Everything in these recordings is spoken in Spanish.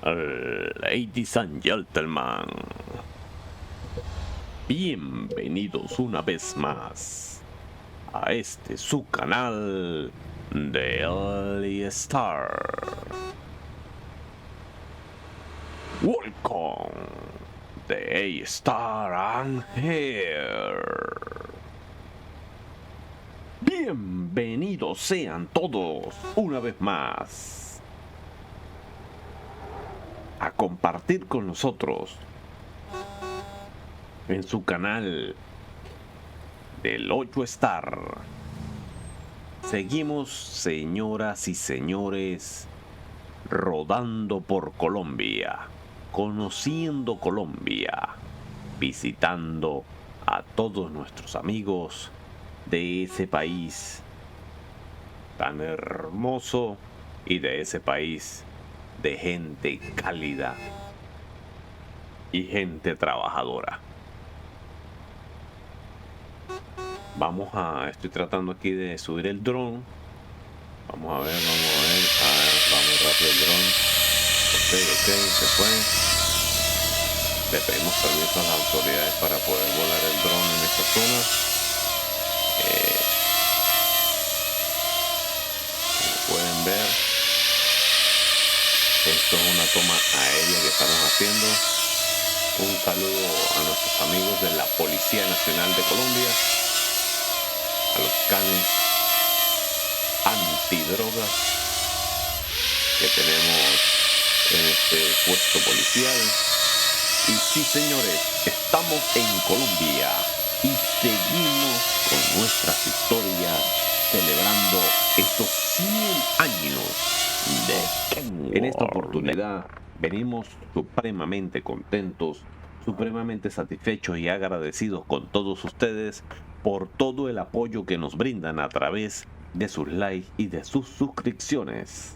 Ladies and gentlemen, bienvenidos una vez más a este su canal Daily Star. Welcome, the A-Star and here. Bienvenidos sean todos una vez más a compartir con nosotros en su canal del 8 Star. Seguimos, señoras y señores, rodando por Colombia, conociendo Colombia, visitando a todos nuestros amigos de ese país tan hermoso y de ese país de gente cálida y gente trabajadora. Estoy tratando aquí de subir el dron. Vamos a ver, vamos rápido el dron. Ok, se fue. Le pedimos permiso a las autoridades para poder volar el dron en esta zona. Como pueden ver, esto es una toma aérea que estamos haciendo. Un saludo a nuestros amigos de la Policía Nacional de Colombia, a los canes antidrogas que tenemos en este puesto policial. Y sí, señores, estamos en Colombia y seguimos con nuestras historias celebrando estos 100 años de Kenworth. En esta oportunidad venimos supremamente contentos, supremamente satisfechos y agradecidos con todos ustedes por todo el apoyo que nos brindan a través de sus likes y de sus suscripciones.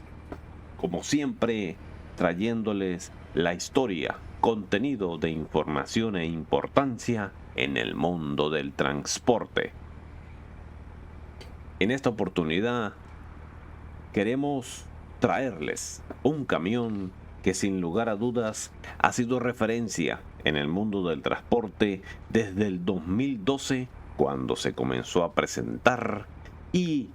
Como siempre, trayéndoles la historia, contenido de información e importancia en el mundo del transporte. En esta oportunidad queremos traerles un camión que sin lugar a dudas ha sido referencia en el mundo del transporte desde el 2012, cuando se comenzó a presentar y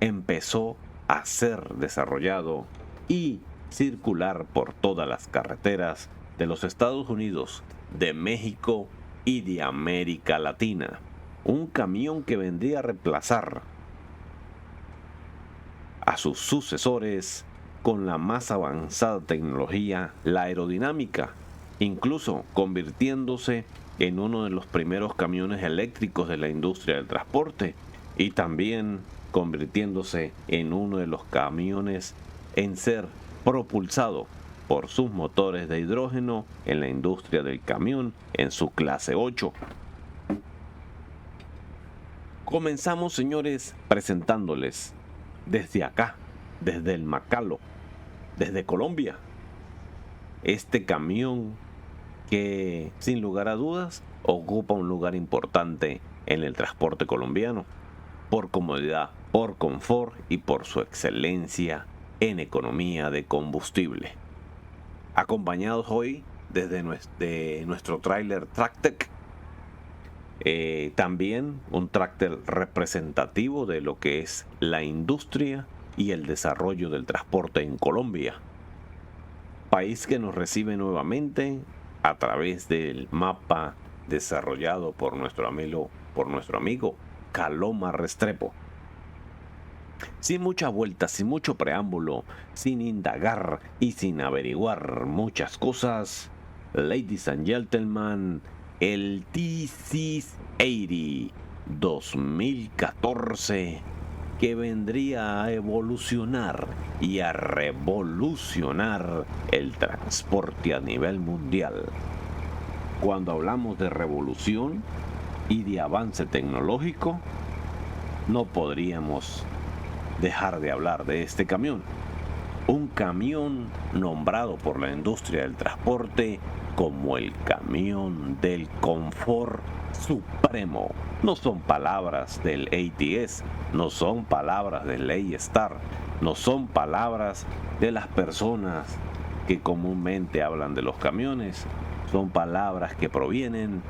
empezó a ser desarrollado y circular por todas las carreteras de los Estados Unidos, de México y de América Latina. Un camión que vendría a reemplazar a sus sucesores con la más avanzada tecnología, la aerodinámica, incluso convirtiéndose en uno de los primeros camiones eléctricos de la industria del transporte y también convirtiéndose en uno de los camiones en ser propulsado por sus motores de hidrógeno en la industria del camión en su clase 8. Comenzamos, señores, presentándoles desde acá, desde el Macalo, desde Colombia, este camión que sin lugar a dudas ocupa un lugar importante en el transporte colombiano por comodidad, por confort y por su excelencia en economía de combustible. Acompañados hoy desde nuestro tráiler Tractec, también un tráiler representativo de lo que es la industria y el desarrollo del transporte en Colombia, país que nos recibe nuevamente a través del mapa desarrollado por nuestro amigo Caloma Restrepo. Sin mucha vuelta, sin mucho preámbulo, sin indagar y sin averiguar muchas cosas, ladies and gentlemen, el TC80 2014 que vendría a evolucionar y a revolucionar el transporte a nivel mundial. Cuando hablamos de revolución y de avance tecnológico, no podríamos dejar de hablar de este camión. Un camión nombrado por la industria del transporte como el camión del confort supremo. No son palabras del ATS, no son palabras del A-Star, no son palabras de las personas que comúnmente hablan de los camiones son palabras que provienen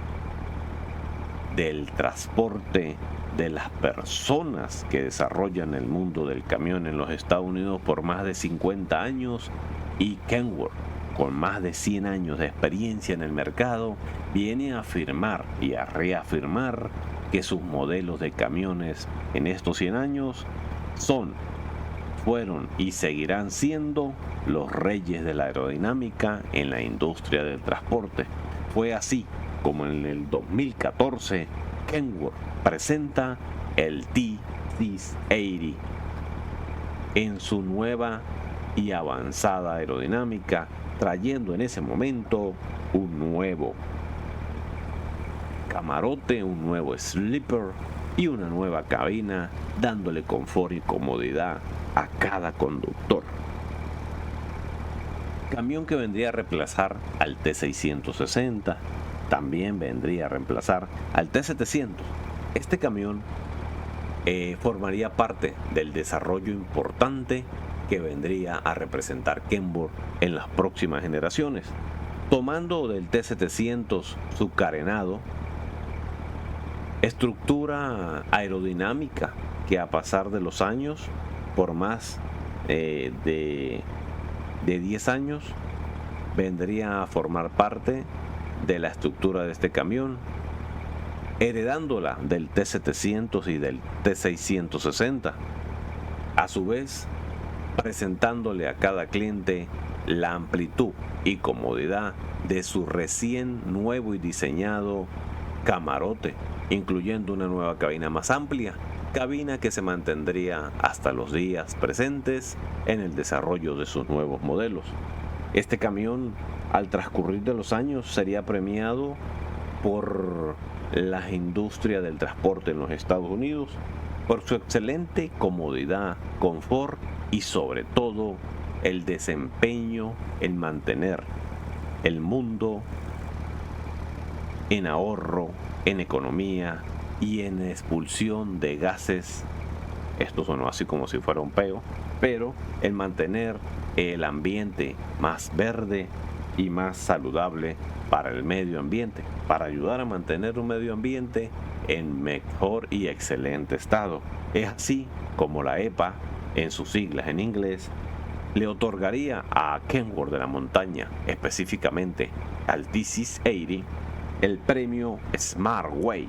del transporte de las personas que desarrollan el mundo del camión en los Estados Unidos por más de 50 años, y Kenworth, con más de 100 años de experiencia en el mercado, viene a afirmar y a reafirmar que sus modelos de camiones en estos 100 años fueron y seguirán siendo los reyes de la aerodinámica en la industria del transporte. Fue así como en el 2014 Kenworth presenta el T680 en su nueva y avanzada aerodinámica, trayendo en ese momento un nuevo camarote, un nuevo sleeper y una nueva cabina, dándole confort y comodidad a cada conductor. Camión que vendría a reemplazar al T660, también vendría a reemplazar al T700. Este camión formaría parte del desarrollo importante que vendría a representar Kenworth en las próximas generaciones, tomando del T700 su carenado, estructura aerodinámica que a pasar de los años, por más de 10 años, vendría a formar parte de la estructura de este camión, heredándola del T700 y del T660, a su vez presentándole a cada cliente la amplitud y comodidad de su recién nuevo y diseñado camarote, incluyendo una nueva cabina más amplia, cabina que se mantendría hasta los días presentes en el desarrollo de sus nuevos modelos. Este camión, al transcurrir de los años, sería premiado por la industria del transporte en los Estados Unidos por su excelente comodidad, confort y sobre todo el desempeño en mantener el mundo en ahorro, en economía y en expulsión de gases. Esto sonó así como si fuera un peo, pero el mantener el ambiente más verde y más saludable para el medio ambiente, para ayudar a mantener un medio ambiente en mejor y excelente estado. Es así como la EPA, en sus siglas en inglés, le otorgaría a Kenworth de la Montaña, específicamente al T680, el premio Smart Way,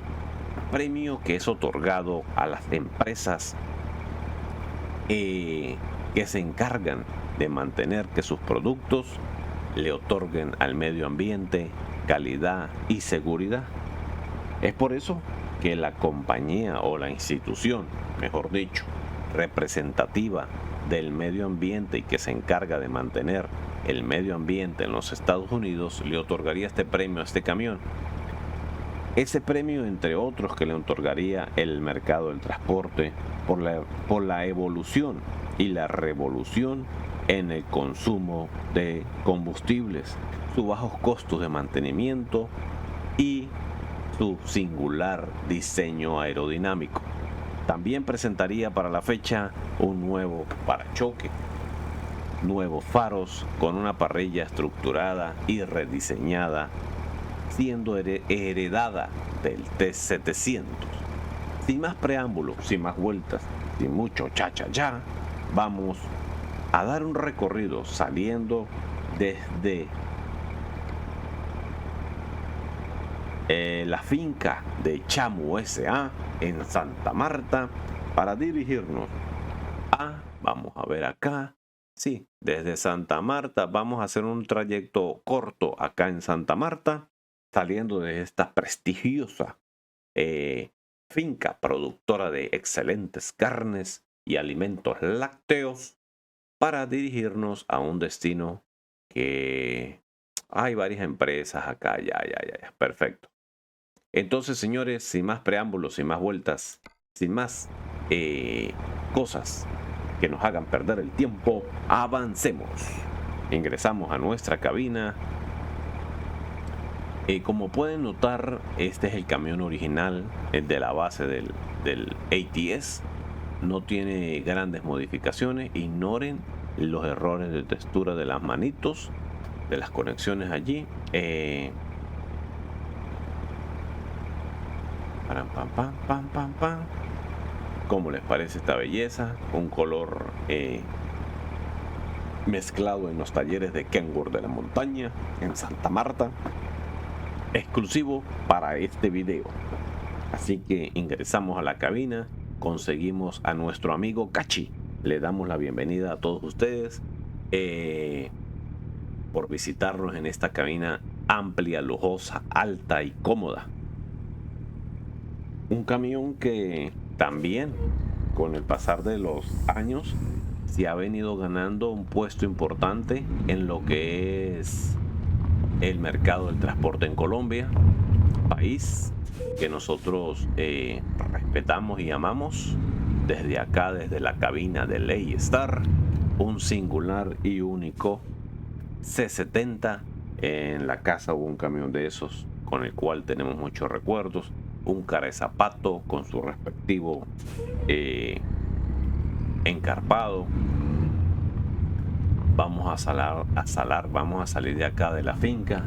premio que es otorgado a las empresas que se encargan de mantener que sus productos le otorguen al medio ambiente calidad y seguridad. Es por eso que la compañía o la institución, mejor dicho, representativa del medio ambiente y que se encarga de mantener el medio ambiente en los Estados Unidos le otorgaría este premio a este camión. Ese premio, entre otros, que le otorgaría el mercado del transporte por la evolución y la revolución en el consumo de combustibles, sus bajos costos de mantenimiento y su singular diseño aerodinámico. También presentaría para la fecha un nuevo parachoque, nuevos faros con una parrilla estructurada y rediseñada, siendo heredada del T700. Sin más preámbulos, sin más vueltas, sin mucho cha-cha-cha, vamos a dar un recorrido saliendo desde la finca de Chamu S.A. en Santa Marta para dirigirnos vamos a ver acá, sí, desde Santa Marta vamos a hacer un trayecto corto acá en Santa Marta, saliendo de esta prestigiosa finca productora de excelentes carnes y alimentos lácteos, para dirigirnos a un destino que hay varias empresas acá, ya, perfecto. Entonces, señores, sin más preámbulos, sin más vueltas, sin más cosas que nos hagan perder el tiempo, avancemos. Ingresamos a nuestra cabina. Como pueden notar, este es el camión original de la base del ATS. No tiene grandes modificaciones. Ignoren los errores de textura de las manitos, de las conexiones allí. Pam, pam, pam, pam, pam. ¿Cómo les parece esta belleza? Un color mezclado en los talleres de Kenworth de la montaña en Santa Marta, exclusivo para este video. Así que ingresamos a la cabina, conseguimos a nuestro amigo Cachi. Le damos la bienvenida a todos ustedes por visitarnos en esta cabina amplia, lujosa, alta y cómoda. Un camión que también, con el pasar de los años, se ha venido ganando un puesto importante en lo que es el mercado del transporte en Colombia, país que nosotros respetamos y amamos. Desde acá, desde la cabina de Leystar, un singular y único C70. En la casa hubo un camión de esos con el cual tenemos muchos recuerdos. Un cara de zapato con su respectivo encarpado. Vamos a salar, vamos a salir de acá de la finca,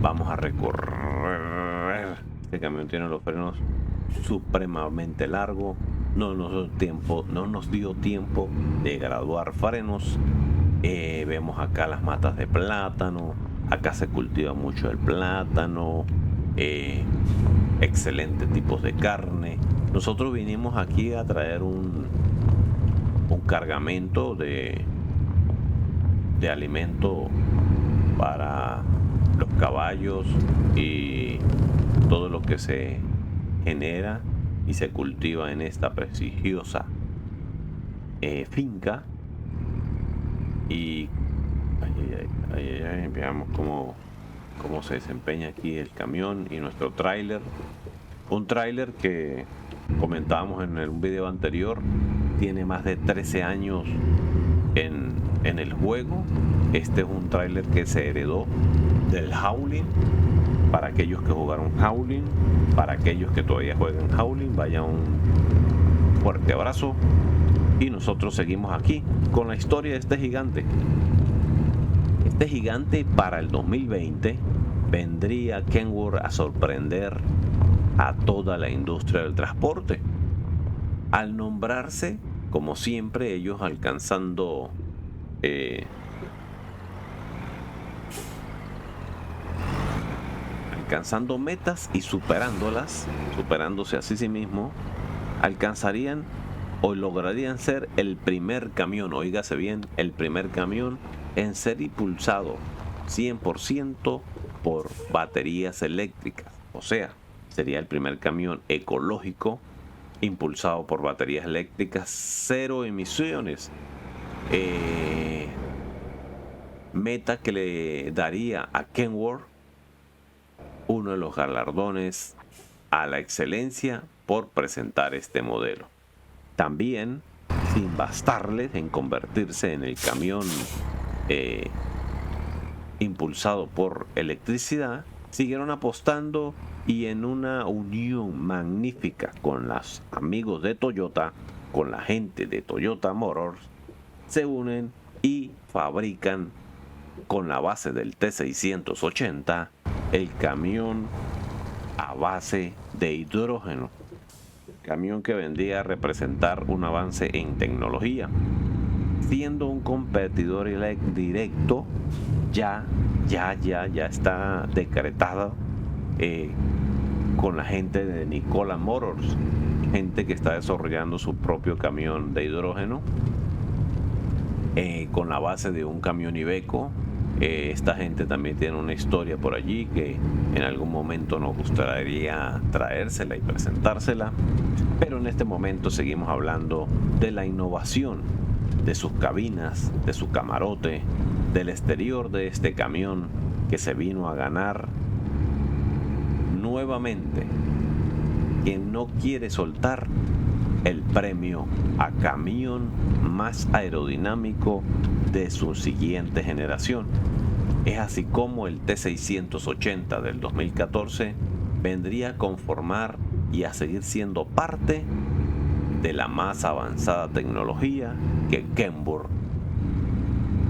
vamos a recorrer. Este camión tiene los frenos supremamente largos. No nos dio tiempo de graduar frenos. Vemos acá las matas de plátano. Acá se cultiva mucho el plátano. Excelentes tipos de carne. Nosotros vinimos aquí a traer un cargamento de alimento para los caballos y todo lo que se genera y se cultiva en esta prestigiosa finca. Y veamos cómo se desempeña aquí el camión y nuestro tráiler. Un tráiler que comentábamos en un video anterior, tiene más de 13 años en el juego. Este es un tráiler que se heredó del Howling. Para aquellos que jugaron Howling, para aquellos que todavía juegan Howling, vaya un fuerte abrazo. Y nosotros seguimos aquí con la historia de este gigante. Este gigante para el 2020 vendría Kenworth a sorprender a toda la industria del transporte. Al nombrarse, como siempre, ellos alcanzando metas y superándose a sí mismo, alcanzarían o lograrían ser el primer camión, oígase bien, el primer camión en ser impulsado 100% por baterías eléctricas. O sea, sería el primer camión ecológico impulsado por baterías eléctricas, cero emisiones. Meta que le daría a Kenworth uno de los galardones a la excelencia por presentar este modelo. También, sin bastarles en convertirse en el camión impulsado por electricidad, siguieron apostando y en una unión magnífica con los amigos de Toyota, con la gente de Toyota Motors, se unen y fabrican con la base del T680 el camión a base de hidrógeno. Camión que vendría a representar un avance en tecnología, siendo un competidor directo. Ya está decretado con la gente de Nikola Motors, gente que está desarrollando su propio camión de hidrógeno con la base de un camión Iveco. Esta gente también tiene una historia por allí que en algún momento nos gustaría traérsela y presentársela, pero en este momento seguimos hablando de la innovación, de sus cabinas, de su camarote, del exterior de este camión que se vino a ganar nuevamente, que no quiere soltar el premio a camión más aerodinámico de su siguiente generación. Es así como el T680 del 2014 vendría a conformar y a seguir siendo parte de la más avanzada tecnología que Kenworth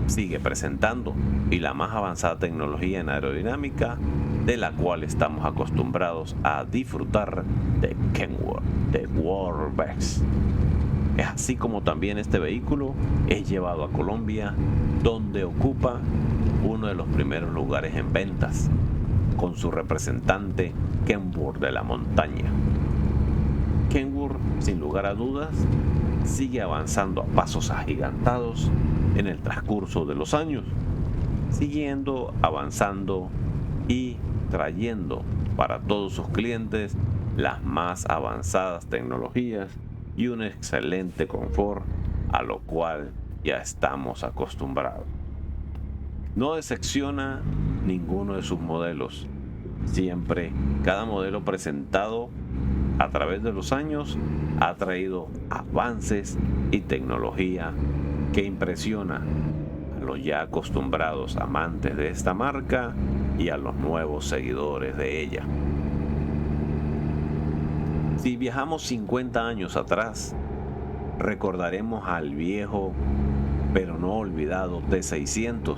sigue presentando y la más avanzada tecnología en aerodinámica de la cual estamos acostumbrados a disfrutar de Kenworth, de Worldbex. Es así como también este vehículo es llevado a Colombia, donde ocupa uno de los primeros lugares en ventas, con su representante Kenworth de la montaña. Kenworth, sin lugar a dudas, sigue avanzando a pasos agigantados en el transcurso de los años, siguiendo avanzando y trayendo para todos sus clientes las más avanzadas tecnologías y un excelente confort a lo cual ya estamos acostumbrados. No decepciona ninguno de sus modelos. Siempre, cada modelo presentado a través de los años ha traído avances y tecnología que impresiona a los ya acostumbrados amantes de esta marca y a los nuevos seguidores de ella. Si viajamos 50 años atrás, recordaremos al viejo pero no olvidado T600,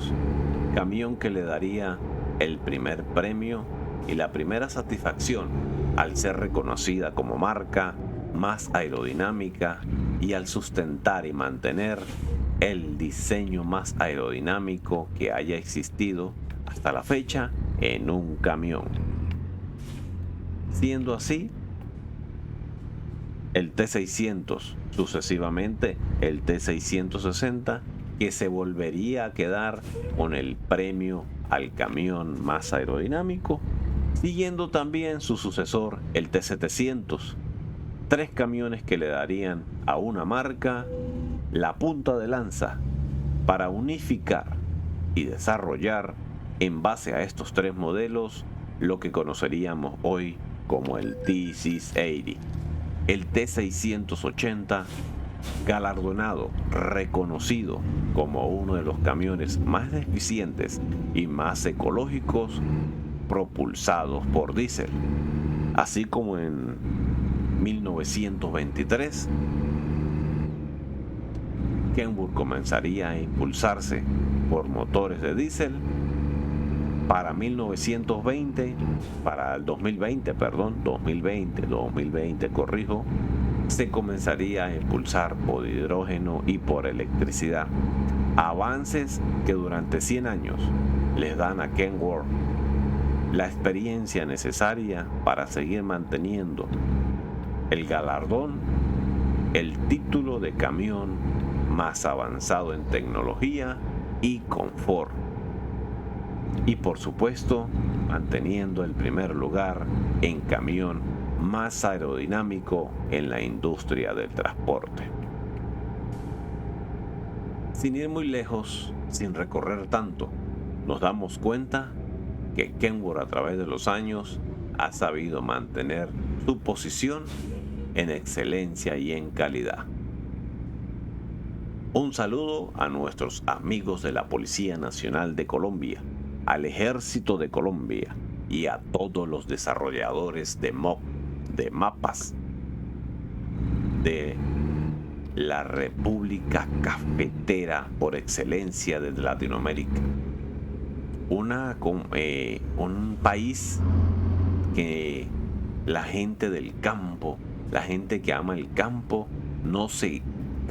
camión que le daría el primer premio y la primera satisfacción al ser reconocida como marca más aerodinámica y al sustentar y mantener el diseño más aerodinámico que haya existido hasta la fecha en un camión. Siendo así, el T600, sucesivamente el T660, que se volvería a quedar con el premio al camión más aerodinámico, siguiendo también su sucesor, el T700, 3 camiones que le darían a una marca la punta de lanza para unificar y desarrollar en base a estos 3 modelos lo que conoceríamos hoy como el T680. El T680, galardonado, reconocido como uno de los camiones más eficientes y más ecológicos propulsados por diésel, así como en 1923 Kenworth comenzaría a impulsarse por motores de diésel. Para 2020, se comenzaría a impulsar por hidrógeno y por electricidad. Avances que durante 100 años les dan a Kenworth la experiencia necesaria para seguir manteniendo el galardón, el título de camión más avanzado en tecnología y confort. Y por supuesto, manteniendo el primer lugar en camión más aerodinámico en la industria del transporte. Sin ir muy lejos, sin recorrer tanto, nos damos cuenta que Kenworth a través de los años ha sabido mantener su posición en excelencia y en calidad. Un saludo a nuestros amigos de la Policía Nacional de Colombia, al Ejército de Colombia y a todos los desarrolladores de mapas de la República Cafetera por excelencia de Latinoamérica. Un país que la gente del campo, la gente que ama el campo, no se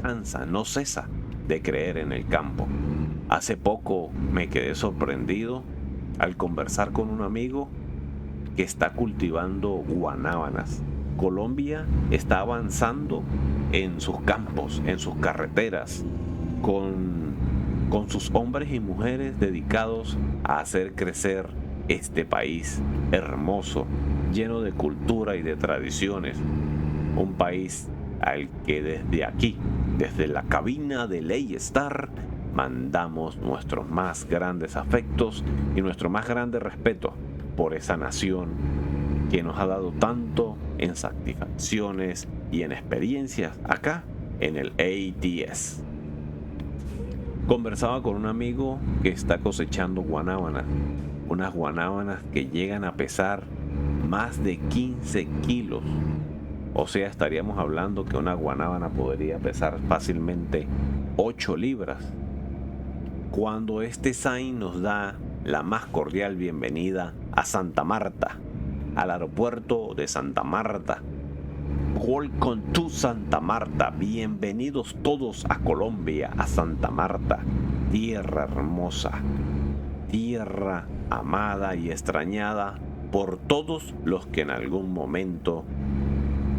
cansa, no cesa de creer en el campo. Hace poco me quedé sorprendido al conversar con un amigo que está cultivando guanábanas. Colombia está avanzando en sus campos, en sus carreteras, con sus hombres y mujeres dedicados a hacer crecer este país hermoso, lleno de cultura y de tradiciones. Un país al que desde aquí, desde la cabina de Ley Star, mandamos nuestros más grandes afectos y nuestro más grande respeto por esa nación que nos ha dado tanto en satisfacciones y en experiencias acá en el ATS. Conversaba con un amigo que está cosechando guanábanas, unas guanábanas que llegan a pesar más de 15 kilos. O sea, estaríamos hablando que una guanábana podría pesar fácilmente 8 libras. cuando este sign nos da la más cordial bienvenida a Santa Marta, al aeropuerto de Santa Marta. Welcome to Santa Marta, bienvenidos todos a Colombia, a Santa Marta, tierra hermosa, tierra amada y extrañada por todos los que en algún momento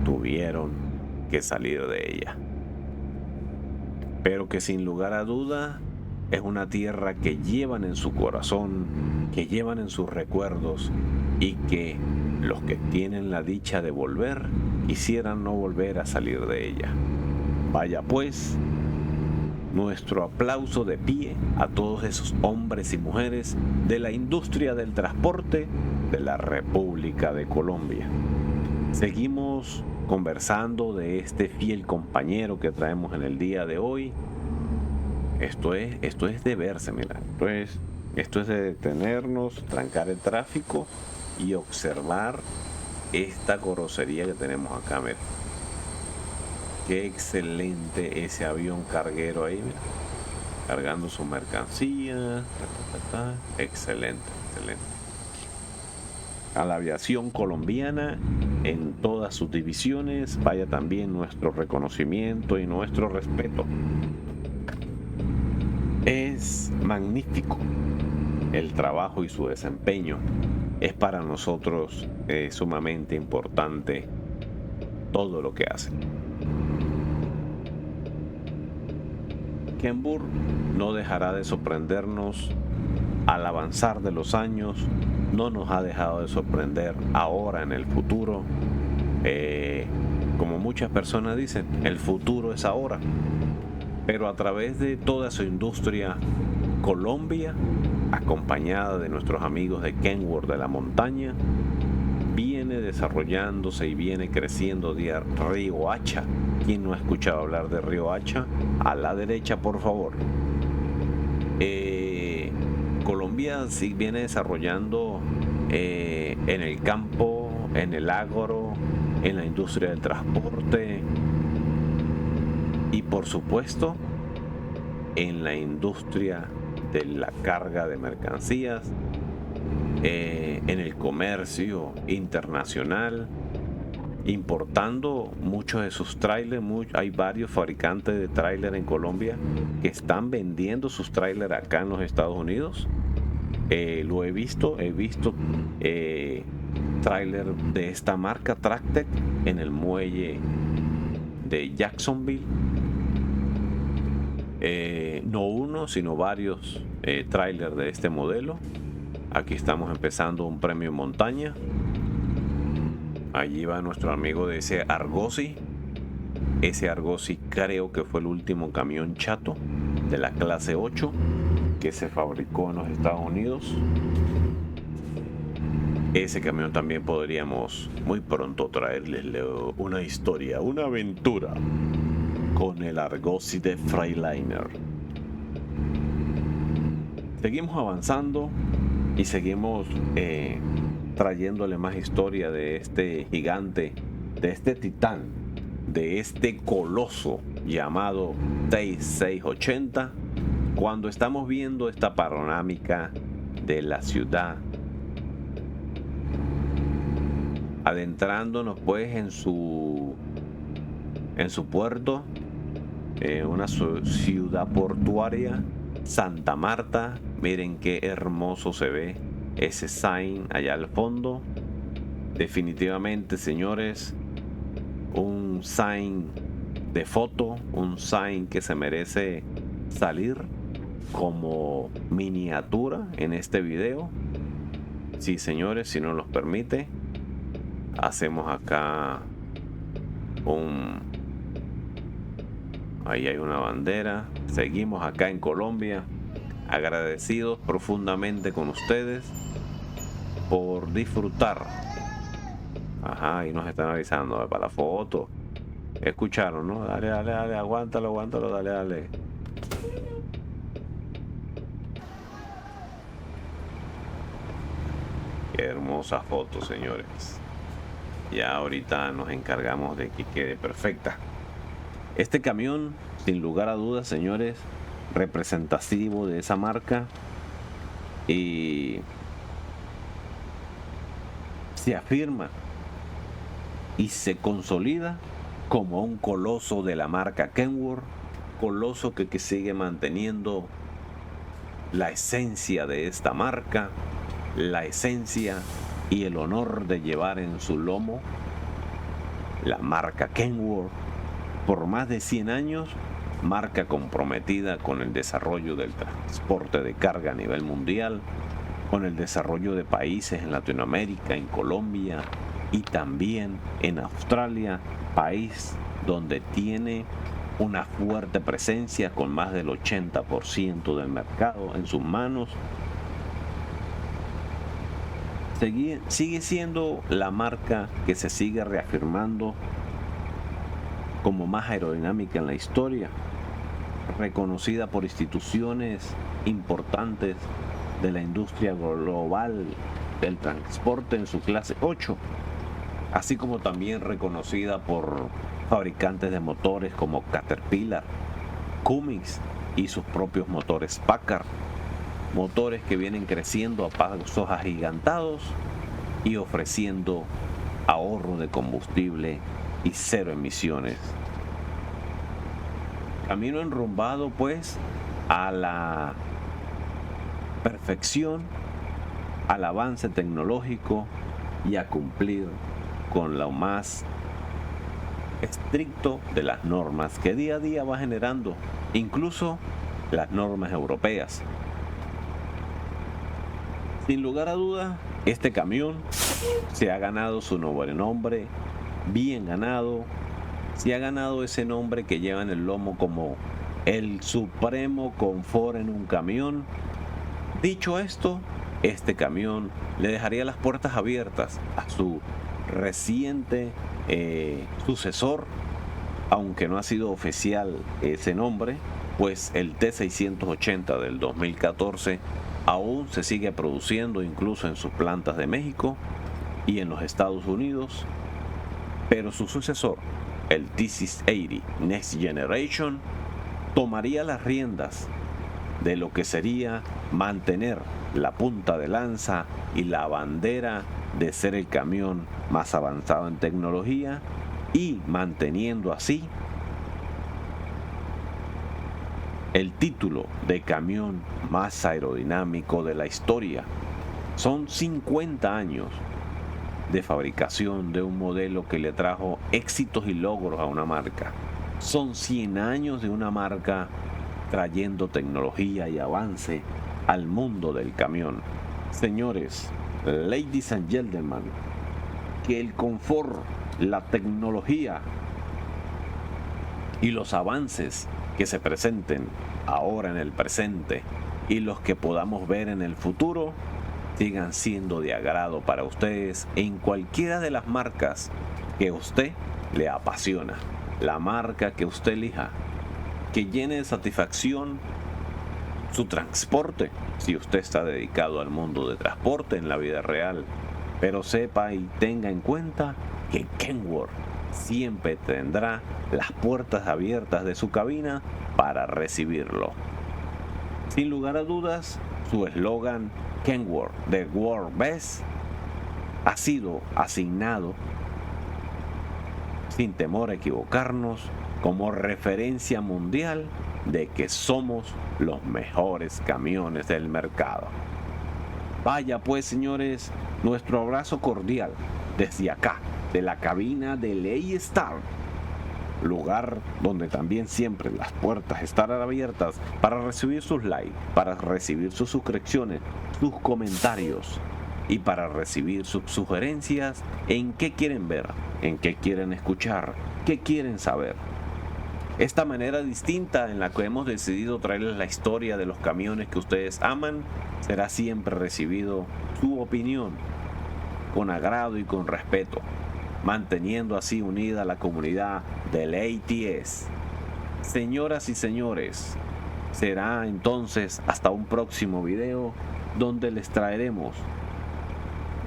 tuvieron que salir de ella. Pero que sin lugar a duda es una tierra que llevan en su corazón, que llevan en sus recuerdos y que los que tienen la dicha de volver quisieran no volver a salir de ella. Vaya pues, nuestro aplauso de pie a todos esos hombres y mujeres de la industria del transporte de la República de Colombia. Seguimos conversando de este fiel compañero que traemos en el día de hoy. Esto es de verse, mira. Esto es de detenernos, trancar el tráfico y observar esta carrocería que tenemos acá, mira. Qué excelente ese avión carguero ahí, mira, cargando su mercancía. Excelente, excelente. A la aviación colombiana en todas sus divisiones vaya también nuestro reconocimiento y nuestro respeto. Es magnífico el trabajo y su desempeño. Es para nosotros sumamente importante todo lo que hacen. Kenworth no dejará de sorprendernos al avanzar de los años, no nos ha dejado de sorprender ahora en el futuro. Como muchas personas dicen, el futuro es ahora. Pero a través de toda su industria, Colombia, acompañada de nuestros amigos de Kenworth de la montaña, viene desarrollándose y viene creciendo de Río Hacha. ¿Quién no ha escuchado hablar de Río Hacha? A la derecha, por favor. Colombia sí viene desarrollando en el campo, en el agro, en la industria del transporte y por supuesto en la industria de la carga de mercancías, en el comercio internacional, importando muchos de sus trailers. Hay varios fabricantes de tráiler en Colombia que están vendiendo sus trailers acá en los Estados Unidos. Lo he visto tráiler de esta marca Tractec en el muelle de Jacksonville. No uno, sino varios trailers de este modelo. Aquí estamos empezando un premio en montaña. Allí va nuestro amigo de ese Argosy. Ese Argosy creo que fue el último camión chato de la clase 8 que se fabricó en los Estados Unidos. Ese camión también podríamos muy pronto traerles una historia, una aventura con el Argosy de Freightliner. Seguimos avanzando y seguimos trayéndole más historia de este gigante, de este titán, de este coloso llamado T680. Cuando estamos viendo esta panorámica de la ciudad, adentrándonos pues en su puerto, una ciudad portuaria, Santa Marta. Miren qué hermoso se ve ese sign allá al fondo. Definitivamente, señores, un sign de foto, un sign que se merece salir como miniatura en este video. Sí, señores, si nos los permite, hacemos acá ahí hay una bandera. Seguimos acá en Colombia, agradecidos profundamente con ustedes por disfrutar. Ajá, ahí nos están avisando para la foto. Escucharon, ¿no? Dale, aguántalo, dale. Qué hermosa foto, señores. Ya ahorita nos encargamos de que quede perfecta. Este camión, sin lugar a dudas, señores, representativo de esa marca y se afirma y se consolida como un coloso de la marca Kenworth, coloso que sigue manteniendo la esencia de esta marca, la esencia y el honor de llevar en su lomo la marca Kenworth por más de 100 años, marca comprometida con el desarrollo del transporte de carga a nivel mundial, con el desarrollo de países en Latinoamérica, en Colombia y también en Australia, país donde tiene una fuerte presencia con más del 80% del mercado en sus manos. Sigue siendo la marca que se sigue reafirmando como más aerodinámica en la historia, reconocida por instituciones importantes de la industria global del transporte en su clase 8, así como también reconocida por fabricantes de motores como Caterpillar, Cummins y sus propios motores Packard, motores que vienen creciendo a pasos agigantados y ofreciendo ahorro de combustible y cero emisiones. Camino enrumbado pues a la perfección, al avance tecnológico y a cumplir con lo más estricto de las normas que día a día va generando, incluso las normas europeas. Sin lugar a dudas, este camión se ha ganado su nuevo nombre, bien ganado. Se ha ganado ese nombre que lleva en el lomo como el supremo confort en un camión. Dicho esto, este camión le dejaría las puertas abiertas a su reciente sucesor, aunque no ha sido oficial ese nombre, pues el T680 del 2014 aún se sigue produciendo incluso en sus plantas de México y en los Estados Unidos, pero su sucesor, el T680 Next Generation, tomaría las riendas de lo que sería mantener la punta de lanza y la bandera de ser el camión más avanzado en tecnología y manteniendo así el título de camión más aerodinámico de la historia. Son 50 años de fabricación de un modelo que le trajo éxitos y logros a una marca. Son 100 años de una marca trayendo tecnología y avance al mundo del camión. Señores, ladies and gentlemen, que el confort, la tecnología y los avances que se presenten ahora en el presente y los que podamos ver en el futuro sigan siendo de agrado para ustedes en cualquiera de las marcas que usted le apasiona, la marca que usted elija, que llene de satisfacción su transporte, si usted está dedicado al mundo de transporte en la vida real, pero sepa y tenga en cuenta que Kenworth siempre tendrá las puertas abiertas de su cabina para recibirlo. Sin lugar a dudas, su eslogan Kenworth, The World Best, ha sido asignado, sin temor a equivocarnos, como referencia mundial de que somos los mejores camiones del mercado. Vaya pues, señores, nuestro abrazo cordial desde acá, de la cabina de A-Star, lugar donde también siempre las puertas estarán abiertas para recibir sus likes, para recibir sus suscripciones, sus comentarios y para recibir sus sugerencias en qué quieren ver, en qué quieren escuchar, qué quieren saber. Esta manera distinta en la que hemos decidido traerles la historia de los camiones que ustedes aman, será siempre recibido su opinión con agrado y con respeto, manteniendo así unida la comunidad del ATS. Señoras y señores, será entonces hasta un próximo video donde les traeremos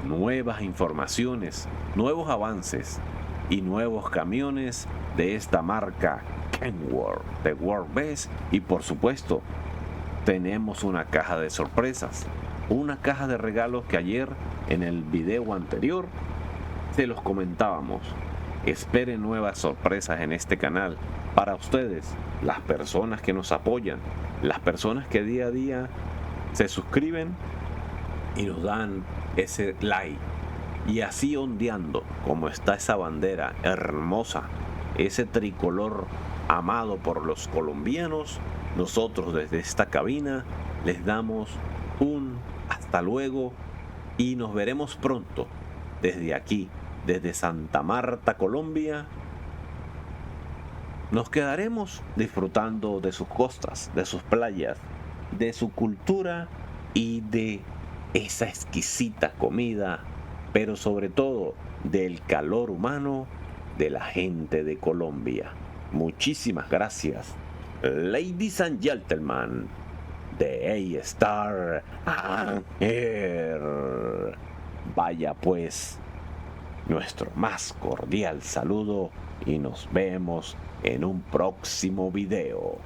nuevas informaciones, nuevos avances y nuevos camiones de esta marca Kenworth de World Best, y por supuesto tenemos una caja de sorpresas, una caja de regalos que ayer en el video anterior se los comentábamos. Esperen nuevas sorpresas en este canal para ustedes, las personas que nos apoyan, las personas que día a día se suscriben y nos dan ese like. Y así ondeando como está esa bandera hermosa, ese tricolor amado por los colombianos, nosotros desde esta cabina les damos un hasta luego y nos veremos pronto desde aquí, desde Santa Marta, Colombia. Nos quedaremos disfrutando de sus costas, de sus playas, de su cultura y de esa exquisita comida, pero sobre todo del calor humano de la gente de Colombia. Muchísimas gracias, ladies and gentlemen, de A-Star Air. Vaya pues, nuestro más cordial saludo y nos vemos en un próximo video.